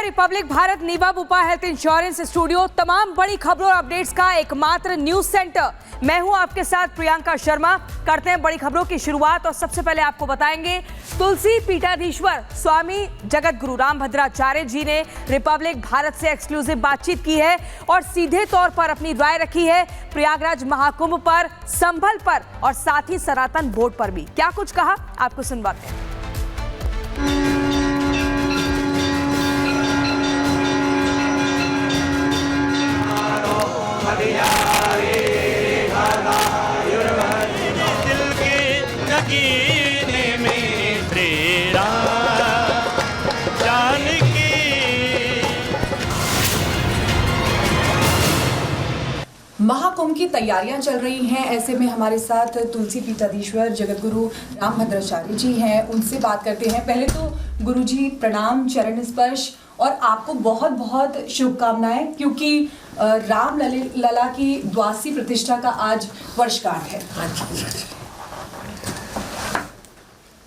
Republic Bharat Niva Bupa health insurance studio, तमाम बड़ी खबरों और अपडेट्स का एकमात्र न्यूज सेंटर। मैं हूं आपके साथ प्रियंका शर्मा। करते हैं बड़ी खबरों की शुरुआत और सबसे पहले आपको बताएंगे तुलसी पीठाधीश्वर स्वामी जगत गुरु रामभद्राचार्य जी ने रिपब्लिक भारत से एक्सक्लूसिव बातचीत की है और सीधे तौर पर अपनी राय रखी है प्रयागराज महाकुंभ पर, संभल पर और साथ ही सनातन बोर्ड पर भी। क्या कुछ कहा आपको सुनवाते हैं। दिल के नगीने में तेरा जान की। महाकुंभ की तैयारियां चल रही हैं, ऐसे में हमारे साथ तुलसी पीठाधीश्वर जगतगुरु रामभद्राचार्य जी हैं। उनसे बात करते हैं। पहले तो गुरु जी प्रणाम, चरण स्पर्श और आपको बहुत बहुत शुभकामनाएं, क्योंकि राम लला की द्वादशी प्रतिष्ठा का आज वर्षगांठ है।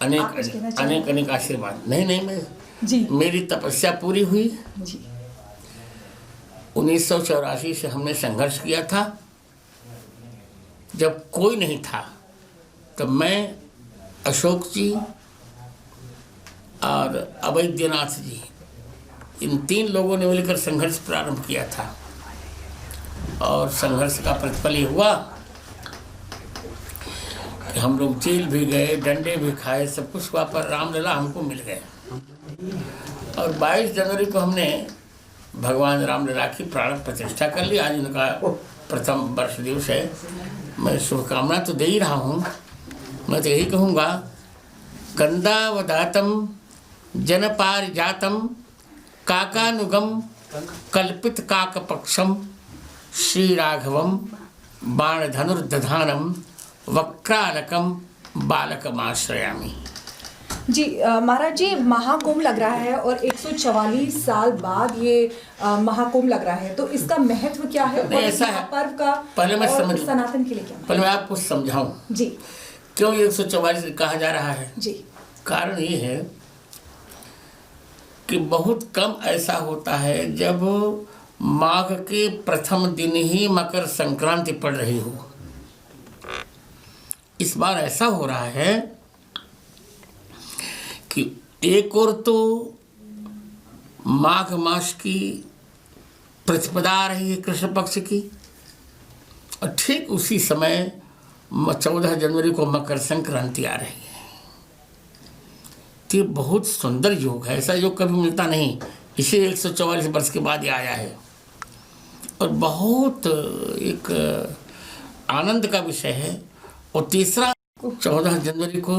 अनेक आशीर्वाद। नहीं मैं जी, मेरी तपस्या पूरी हुई। जी 1984 से हमने संघर्ष किया था, जब कोई नहीं था, तब मैं, अशोक जी और अवैद्यनाथ जी, इन 3 लोगों ने मिलकर संघर्ष प्रारंभ किया था और संघर्ष का प्रतिफल ये हुआ कि हम लोग जेल भी गए, डंडे भी खाए, सब कुछ हुआ, पर रामलला हमको मिल गए। और 22 जनवरी को हमने भगवान रामलला की प्राण प्रतिष्ठा कर ली। आज उनका प्रथम वर्ष दिवस है। मैं शुभकामना तो दे ही रहा हूँ। मैं तो यही कहूँगा, कंदावदातम जनपारिजातम काकानुगम कल्पित काकपक्षम श्री राघवम बाणधनुर्दधानम वक्रालकम बालकमाश्रयामि। जी महाराज जी, महाकुंभ लग रहा है और 144 साल बाद ये महाकुंभ लग रहा है, तो इसका महत्व क्या है? नहीं, ऐसा है, पर्व का पहले मैं और समझ, सनातन के लिए क्या? पहले मैं आपको समझाऊं जी क्यों 144 कहा जा रहा है। जी, कारण ये है कि बहुत कम ऐसा होता है जब माघ के प्रथम दिन ही मकर संक्रांति पड़ रही हो। इस बार ऐसा हो रहा है कि एक और तो माघ मास की प्रतिपदा आ रही है कृष्ण पक्ष की, और ठीक उसी समय 14 जनवरी को मकर संक्रांति आ रही है। तो ये बहुत सुंदर योग है, ऐसा योग कभी मिलता नहीं। इसे 144 वर्ष के बाद ये आया है और बहुत एक आनंद का विषय है। और तीसरा, 14 जनवरी को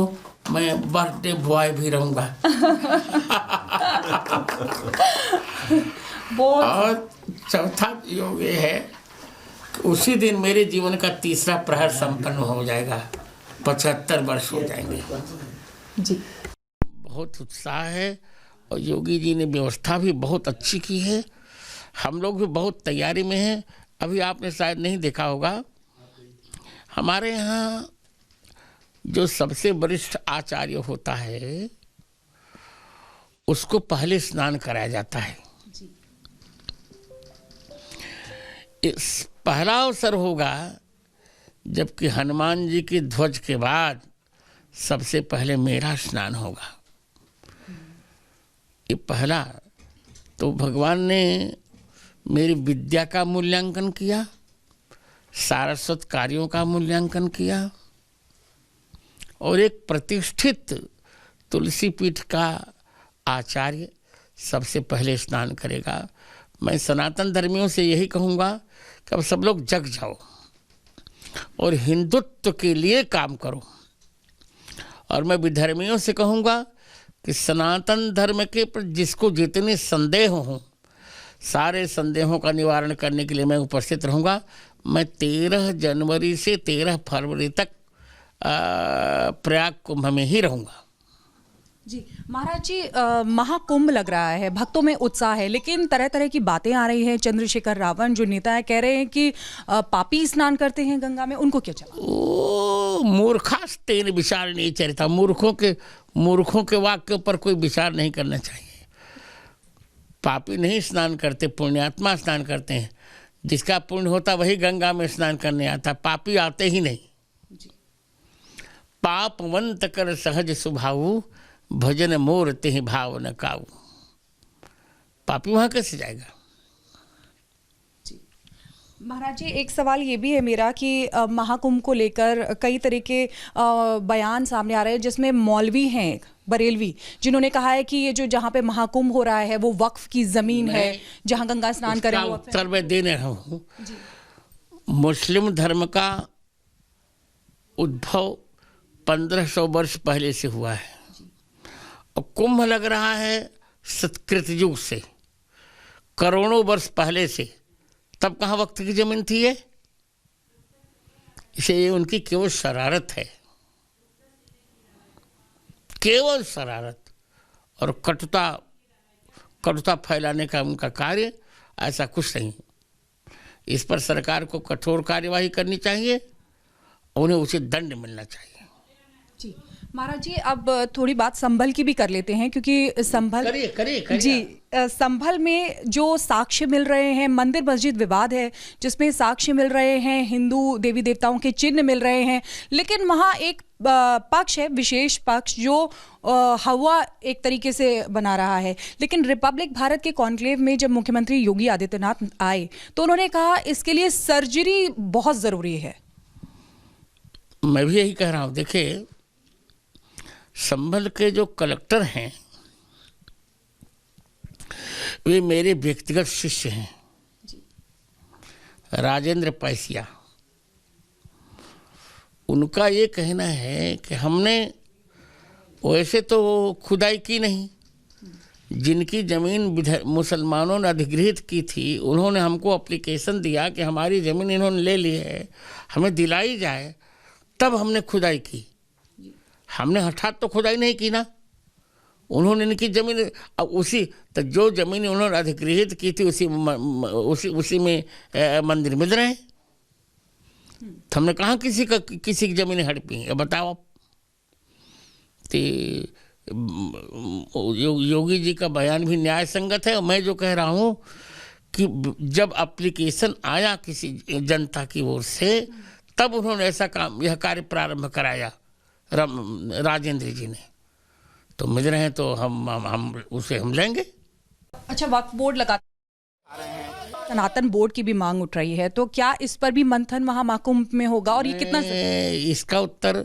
मैं बर्थडे बॉय भी रहूँगा। और चौथा योग ये है कि उसी दिन मेरे जीवन का तीसरा प्रहर संपन्न हो जाएगा, 75 वर्ष हो जाएंगे। जी बहुत उत्साह है और योगी जी ने व्यवस्था भी बहुत अच्छी की है। हम लोग भी बहुत तैयारी में हैं। अभी आपने शायद नहीं देखा होगा, हमारे यहाँ जो सबसे वरिष्ठ आचार्य होता है उसको पहले स्नान कराया जाता है। इस पहला अवसर होगा जबकि हनुमान जी की ध्वज के बाद सबसे पहले मेरा स्नान होगा। ये पहला तो भगवान ने मेरी विद्या का मूल्यांकन किया, सारस्वत कार्यों का मूल्यांकन किया और एक प्रतिष्ठित तुलसी पीठ का आचार्य सबसे पहले स्नान करेगा। मैं सनातन धर्मियों से यही कहूँगा कि अब सब लोग जग जाओ और हिंदुत्व के लिए काम करो। और मैं विधर्मियों से कहूँगा कि सनातन धर्म के पर जिसको जितने संदेह हों, सारे संदेहों का निवारण करने के लिए मैं उपस्थित रहूँगा। मैं 13 जनवरी से 13 फरवरी तक प्रयाग कुंभ में ही रहूँगा। जी महाराज जी, महाकुंभ लग रहा है, भक्तों में उत्साह है, लेकिन तरह तरह की बातें आ रही हैं। चंद्रशेखर रावण जो नेता है कह रहे हैं कि पापी स्नान करते हैं गंगा में, उनको क्या जवाब? ओ मूर्खास्तेन विचार नहीं चरिता। मूर्खों के वाक्य के ऊपर कोई विचार नहीं करना चाहिए। पापी नहीं स्नान करते, पुण्यात्मा स्नान करते हैं। जिसका पुण्य होता वही गंगा में स्नान करने आता, पापी आते ही नहीं। पापवंत कर सहज स्वभाव, भजन मोर ते भाव न काऊ। पापी वहाँ कैसे जाएगा? महाराज जी, एक सवाल ये भी है मेरा कि महाकुंभ को लेकर कई तरह के बयान सामने आ रहे हैं, जिसमें मौलवी हैं बरेलवी, जिन्होंने कहा है कि ये जो जहाँ पे महाकुंभ हो रहा है वो वक्फ की जमीन है, जहाँ गंगा स्नान करें। उत्तर मैं दे रहा हूँ। मुस्लिम धर्म का उद्भव 1500 वर्ष पहले से हुआ है और कुंभ लग रहा है सतकृत युग से, करोड़ों वर्ष पहले से। तब कहाँ वक्त की जमीन थी ये? इसे उनकी केवल शरारत है, केवल शरारत और कटुता फैलाने का उनका कार्य, ऐसा कुछ नहीं। इस पर सरकार को कठोर कार्यवाही करनी चाहिए, उन्हें उचित दंड मिलना चाहिए। जी महाराज जी, अब थोड़ी बात संभल की भी कर लेते हैं, क्योंकि संभल करिए। जी, संभल में जो साक्ष्य मिल रहे हैं, मंदिर मस्जिद विवाद है जिसमें साक्ष्य मिल रहे हैं, हिंदू देवी देवताओं के चिन्ह मिल रहे हैं, लेकिन वहाँ एक पक्ष है, विशेष पक्ष, जो हवा एक तरीके से बना रहा है। लेकिन रिपब्लिक भारत के कॉन्क्लेव में जब मुख्यमंत्री योगी आदित्यनाथ आए तो उन्होंने कहा इसके लिए सर्जरी बहुत ज़रूरी है। मैं भी यही कह रहा हूँ। देखिए, संभल के जो कलेक्टर हैं वे मेरे व्यक्तिगत शिष्य हैं, राजेंद्र पैसिया। उनका ये कहना है कि हमने वैसे तो खुदाई की नहीं, जिनकी ज़मीन मुसलमानों ने अधिग्रहित की थी उन्होंने हमको एप्लीकेशन दिया कि हमारी ज़मीन इन्होंने ले ली है, हमें दिलाई जाए, तब हमने खुदाई की। हमने हठात तो खुदाई नहीं की ना, उन्होंने इनकी ज़मीन, अब उसी तो जो ज़मीन उन्होंने अधिग्रहित की थी उसी में मंदिर मिल रहे हैं। तो हमने कहाँ किसी की ज़मीनें हड़पी हैं? बताओ। तो योगी जी का बयान भी न्याय संगत है। और मैं जो कह रहा हूँ कि जब एप्लीकेशन आया किसी जनता की ओर से, तब उन्होंने ऐसा काम, यह कार्य प्रारंभ कराया राजेंद्र जी ने। तो मिल रहे हैं तो हम उसे हम लेंगे। अच्छा, वक्फ बोर्ड लगा, सनातन बोर्ड की भी मांग उठ रही है, तो क्या इस पर भी मंथन वहाँ महाकुंभ में होगा और ये कितना? इसका उत्तर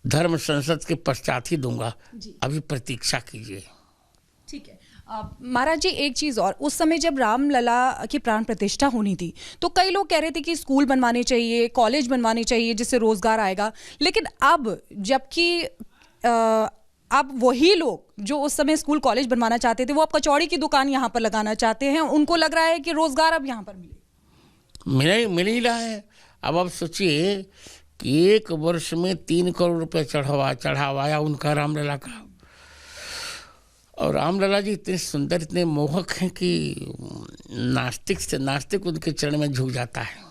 धर्म संसद के पश्चात ही दूंगा, अभी प्रतीक्षा कीजिए। ठीक है महाराज जी, एक चीज़ और, उस समय जब रामलला की प्राण प्रतिष्ठा होनी थी तो कई लोग कह रहे थे कि स्कूल बनवाने चाहिए, कॉलेज बनवाने चाहिए, जिससे रोजगार आएगा। लेकिन अब जबकि अब वही लोग जो उस समय स्कूल कॉलेज बनवाना चाहते थे वो अब कचौड़ी की दुकान यहाँ पर लगाना चाहते हैं, उनको लग रहा है कि रोजगार अब यहाँ पर मिल ही रहा है। अब आप सोचिए कि 1 वर्ष में 3 करोड़ रुपये चढ़ावाया उनका रामलला का। और रामलला जी इतने सुंदर, इतने मोहक हैं कि नास्तिक से नास्तिक उनके चरण में झुक जाता है।